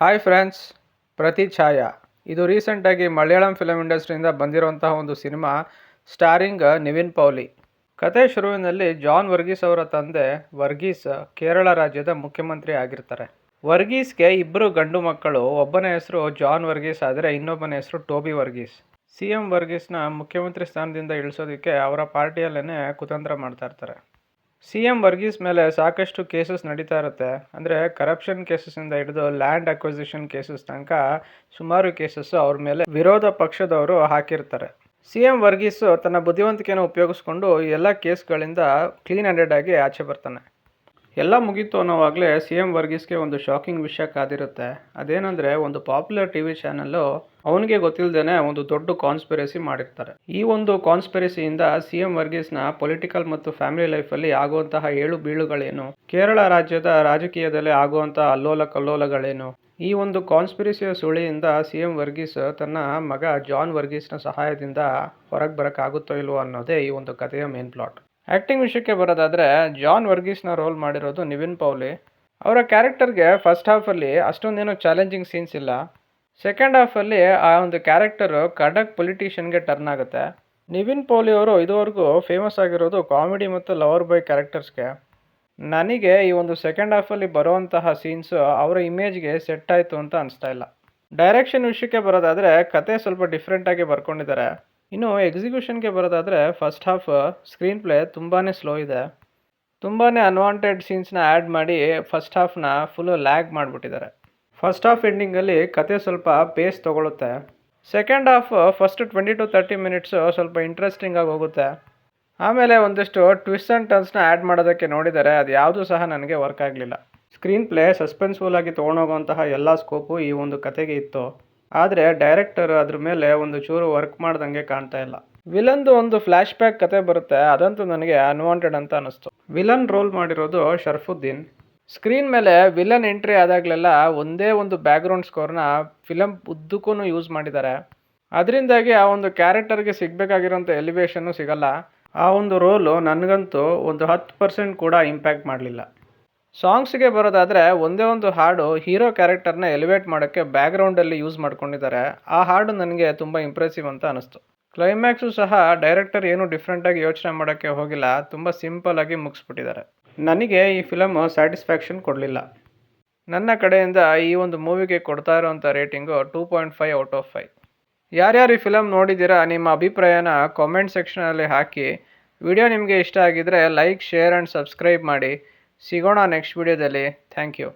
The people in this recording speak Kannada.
ಹಾಯ್ ಫ್ರೆಂಡ್ಸ್, ಪ್ರತಿ ಛಾಯಾ ಇದು ರೀಸೆಂಟಾಗಿ ಮಲಯಾಳಂ ಫಿಲಮ್ ಇಂಡಸ್ಟ್ರಿಯಿಂದ ಬಂದಿರುವಂತಹ ಒಂದು ಸಿನಿಮಾ ಸ್ಟಾರಿಂಗ್ ನಿವಿನ್ ಪೌಲಿ. ಕತೆ ಶುರುವಿನಲ್ಲಿ ಜಾನ್ ವರ್ಗೀಸ್ ಅವರ ತಂದೆ ವರ್ಗೀಸ್ ಕೇರಳ ರಾಜ್ಯದ ಮುಖ್ಯಮಂತ್ರಿ ಆಗಿರ್ತಾರೆ. ವರ್ಗೀಸ್ಗೆ ಇಬ್ಬರು ಗಂಡು ಮಕ್ಕಳು. ಒಬ್ಬನ ಹೆಸರು ಜಾನ್ ವರ್ಗೀಸ್ ಆದರೆ ಇನ್ನೊಬ್ಬನ ಹೆಸರು ಟೋಬಿ ವರ್ಗೀಸ್. CM ವರ್ಗೀಸ್ನ ಮುಖ್ಯಮಂತ್ರಿ ಸ್ಥಾನದಿಂದ ಇಳಿಸೋದಕ್ಕೆ ಅವರ ಪಾರ್ಟಿಯಲ್ಲೇ ಕುತಂತ್ರ ಮಾಡ್ತಾ ಇರ್ತಾರೆ. CM ವರ್ಗೀಸ್ ಮೇಲೆ ಸಾಕಷ್ಟು ಕೇಸಸ್ ನಡೀತಾ ಇರುತ್ತೆ. ಅಂದರೆ ಕರಪ್ಷನ್ ಕೇಸಸ್ಸಿಂದ ಹಿಡಿದು ಲ್ಯಾಂಡ್ ಅಕ್ವಿಸಿಷನ್ ಕೇಸಸ್ ತನಕ ಸುಮಾರು ಕೇಸಸ್ ಅವ್ರ ಮೇಲೆ ವಿರೋಧ ಪಕ್ಷದವರು ಹಾಕಿರ್ತಾರೆ. CM ವರ್ಗೀಸ್ ತನ್ನ ಬುದ್ಧಿವಂತಿಕೆಯನ್ನು ಉಪಯೋಗಿಸ್ಕೊಂಡು ಎಲ್ಲ ಕೇಸ್ಗಳಿಂದ ಕ್ಲೀನ್ ಹ್ಯಾಂಡೆಡ್ ಆಗಿ ಆಚೆ ಬರ್ತಾನೆ. ಎಲ್ಲ ಮುಗೀತು ಅನ್ನೋವಾಗಲೇ CM ವರ್ಗೀಸ್ಗೆ ಒಂದು ಶಾಕಿಂಗ್ ವಿಷಯ ಕಾದಿರುತ್ತೆ. ಅದೇನೆಂದರೆ, ಒಂದು ಪಾಪ್ಯುಲರ್ TV ಚಾನಲ್ಲು ಅವನಿಗೆ ಗೊತ್ತಿಲ್ಲದೇನೆ ಒಂದು ದೊಡ್ಡ ಕಾನ್ಸ್ಪಿರಸಿ ಮಾಡಿರ್ತಾರೆ. ಈ ಒಂದು ಕಾನ್ಸ್ಪಿರಸಿಯಿಂದ CM ವರ್ಗೀಸ್ನ ಪೊಲಿಟಿಕಲ್ ಮತ್ತು ಫ್ಯಾಮಿಲಿ ಲೈಫಲ್ಲಿ ಆಗುವಂತಹ ಏಳು ಬೀಳುಗಳೇನು, ಕೇರಳ ರಾಜ್ಯದ ರಾಜಕೀಯದಲ್ಲಿ ಆಗುವಂತಹ ಅಲ್ಲೋಲ ಕಲ್ಲೋಲಗಳೇನು, ಈ ಒಂದು ಕಾನ್ಸ್ಪಿರಸಿಯ ಸುಳಿಯಿಂದ CM ವರ್ಗೀಸ್ ತನ್ನ ಮಗ ಜಾನ್ ವರ್ಗೀಸ್ನ ಸಹಾಯದಿಂದ ಹೊರಗೆ ಬರೋಕ್ಕಾಗುತ್ತೋ ಇಲ್ವೋ ಅನ್ನೋದೇ ಈ ಒಂದು ಕಥೆಯ ಮೇನ್ ಪ್ಲಾಟ್. ಆ್ಯಕ್ಟಿಂಗ್ ವಿಷಯಕ್ಕೆ ಬರೋದಾದರೆ, ಜಾನ್ ವರ್ಗೀಸ್ನ ರೋಲ್ ಮಾಡಿರೋದು ನಿವಿನ್ ಪೌಲಿ. ಅವರ ಕ್ಯಾರೆಕ್ಟರ್ಗೆ ಫಸ್ಟ್ ಹಾಫಲ್ಲಿ ಅಷ್ಟೊಂದೇನು ಚಾಲೆಂಜಿಂಗ್ ಸೀನ್ಸ್ ಇಲ್ಲ. ಸೆಕೆಂಡ್ ಹಾಫಲ್ಲಿ ಆ ಒಂದು ಕ್ಯಾರೆಕ್ಟರು ಖಡಕ್ ಪೊಲಿಟಿಷಿಯನ್ಗೆ ಟರ್ನ್ ಆಗುತ್ತೆ. ನಿವಿನ್ ಪೌಲಿ ಅವರು ಇದುವರೆಗೂ ಫೇಮಸ್ ಆಗಿರೋದು ಕಾಮಿಡಿ ಮತ್ತು ಲವರ್ ಬಾಯ್ ಕ್ಯಾರೆಕ್ಟರ್ಸ್ಗೆ. ನನಗೆ ಈ ಒಂದು ಸೆಕೆಂಡ್ ಹಾಫಲ್ಲಿ ಬರುವಂತಹ ಸೀನ್ಸು ಅವರ ಇಮೇಜ್ಗೆ ಸೆಟ್ ಆಯಿತು ಅಂತ ಅನಿಸ್ತಾ ಇಲ್ಲ. ಡೈರೆಕ್ಷನ್ ವಿಷಯಕ್ಕೆ ಬರೋದಾದರೆ, ಕತೆ ಸ್ವಲ್ಪ ಡಿಫ್ರೆಂಟಾಗಿ ಬರ್ಕೊಂಡಿದ್ದಾರೆ. ಇನ್ನು ಎಕ್ಸಿಕ್ಯೂಷನ್ಗೆ ಬರೋದಾದರೆ, ಫಸ್ಟ್ ಹಾಫ್ ಸ್ಕ್ರೀನ್ ಪ್ಲೇ ತುಂಬಾ ಸ್ಲೋ ಇದೆ. ತುಂಬಾ ಅನ್ವಾಂಟೆಡ್ ಸೀನ್ಸ್ನ ಆ್ಯಡ್ ಮಾಡಿ ಫಸ್ಟ್ ಹಾಫ್ನ ಫುಲ್ಲು ಲ್ಯಾಗ್ ಮಾಡಿಬಿಟ್ಟಿದ್ದಾರೆ. ಫಸ್ಟ್ ಹಾಫ್ ಎಂಡಿಂಗಲ್ಲಿ ಕತೆ ಸ್ವಲ್ಪ ಪೇಸ್ ತೊಗೊಳುತ್ತೆ. Second half first 20 to 30 minutes ಸ್ವಲ್ಪ ಇಂಟ್ರೆಸ್ಟಿಂಗಾಗಿ ಹೋಗುತ್ತೆ. ಆಮೇಲೆ ಒಂದಷ್ಟು ಟ್ವಿಸ್ಟ್ ಆ್ಯಂಡ್ ಟರ್ನ್ಸ್ನ ಆ್ಯಡ್ ಮಾಡೋದಕ್ಕೆ ನೋಡಿದರೆ ಅದು ಯಾವುದೂ ಸಹ ನನಗೆ ವರ್ಕ್ ಆಗಲಿಲ್ಲ. ಸ್ಕ್ರೀನ್ ಪ್ಲೇ ಸಸ್ಪೆನ್ಸ್ಫುಲ್ ಆಗಿ ತೊಗೊಂಡೋಗುವಂತಹ ಎಲ್ಲ ಸ್ಕೋಪು ಈ ಒಂದು ಕತೆಗೆ ಇತ್ತು. ಆದರೆ ಡೈರೆಕ್ಟರ್ ಅದ್ರ ಮೇಲೆ ಒಂದು ಚೂರು ವರ್ಕ್ ಮಾಡ್ದಂಗೆ ಕಾಣ್ತಾ ಇಲ್ಲ. ವಿಲನ್ದು ಒಂದು ಫ್ಲ್ಯಾಶ್ ಬ್ಯಾಕ್ ಕತೆ ಬರುತ್ತೆ, ಅದಂತೂ ನನಗೆ ಅನ್ವಾಂಟೆಡ್ ಅಂತ ಅನಿಸ್ತು. ವಿಲನ್ ರೋಲ್ ಮಾಡಿರೋದು ಶರ್ಫುದ್ದೀನ್. ಸ್ಕ್ರೀನ್ ಮೇಲೆ ವಿಲನ್ ಎಂಟ್ರಿ ಆದಾಗಲೆಲ್ಲ ಒಂದೇ ಒಂದು ಬ್ಯಾಕ್ಗ್ರೌಂಡ್ ಸ್ಕೋರ್ನ ಫಿಲಮ್ ಉದ್ದಕ್ಕೂ ಯೂಸ್ ಮಾಡಿದ್ದಾರೆ. ಅದರಿಂದಾಗಿ ಆ ಒಂದು ಕ್ಯಾರೆಕ್ಟರ್ಗೆ ಸಿಗಬೇಕಾಗಿರೋಂಥ ಎಲಿವೇಶನ್ನು ಸಿಗಲ್ಲ. ಆ ಒಂದು ರೋಲು ನನಗಂತೂ ಒಂದು 10% ಕೂಡ ಇಂಪ್ಯಾಕ್ಟ್ ಮಾಡಲಿಲ್ಲ. ಸಾಂಗ್ಸ್ಗೆ ಬರೋದಾದರೆ, ಒಂದೇ ಒಂದು ಹಾಡು ಹೀರೋ ಕ್ಯಾರೆಕ್ಟರ್ನ ಎಲಿವೇಟ್ ಮಾಡೋಕ್ಕೆ ಬ್ಯಾಕ್ಗ್ರೌಂಡಲ್ಲಿ ಯೂಸ್ ಮಾಡ್ಕೊಂಡಿದ್ದಾರೆ. ಆ ಹಾಡು ನನಗೆ ತುಂಬ ಇಂಪ್ರೆಸಿವ್ ಅಂತ ಅನಿಸ್ತು. ಕ್ಲೈಮ್ಯಾಕ್ಸು ಸಹ ಡೈರೆಕ್ಟರ್ ಏನು ಡಿಫ್ರೆಂಟಾಗಿ ಯೋಚನೆ ಮಾಡೋಕ್ಕೆ ಹೋಗಿಲ್ಲ, ತುಂಬ ಸಿಂಪಲ್ಲಾಗಿ ಮುಗಿಸ್ಬಿಟ್ಟಿದ್ದಾರೆ. ನನಗೆ ಈ ಫಿಲಮು ಸ್ಯಾಟಿಸ್ಫ್ಯಾಕ್ಷನ್ ಕೊಡಲಿಲ್ಲ. ನನ್ನ ಕಡೆಯಿಂದ ಈ ಒಂದು ಮೂವಿಗೆ ಕೊಡ್ತಾ ಇರೋವಂಥ ರೇಟಿಂಗು 2.5 ಔಟ್ ಆಫ್ 5. ಯಾರ್ಯಾರು ಈ ಫಿಲಮ್ ನೋಡಿದ್ದೀರಾ, ನಿಮ್ಮ ಅಭಿಪ್ರಾಯನ ಕಾಮೆಂಟ್ ಸೆಕ್ಷನಲ್ಲಿ ಹಾಕಿ. ವಿಡಿಯೋ ನಿಮಗೆ ಇಷ್ಟ ಆಗಿದ್ದರೆ ಲೈಕ್, ಶೇರ್ ಆ್ಯಂಡ್ ಸಬ್ಸ್ಕ್ರೈಬ್ ಮಾಡಿ. ಸಿಗೋಣ ನೆಕ್ಸ್ಟ್ ವಿಡಿಯೋದಲ್ಲಿ. Thank you.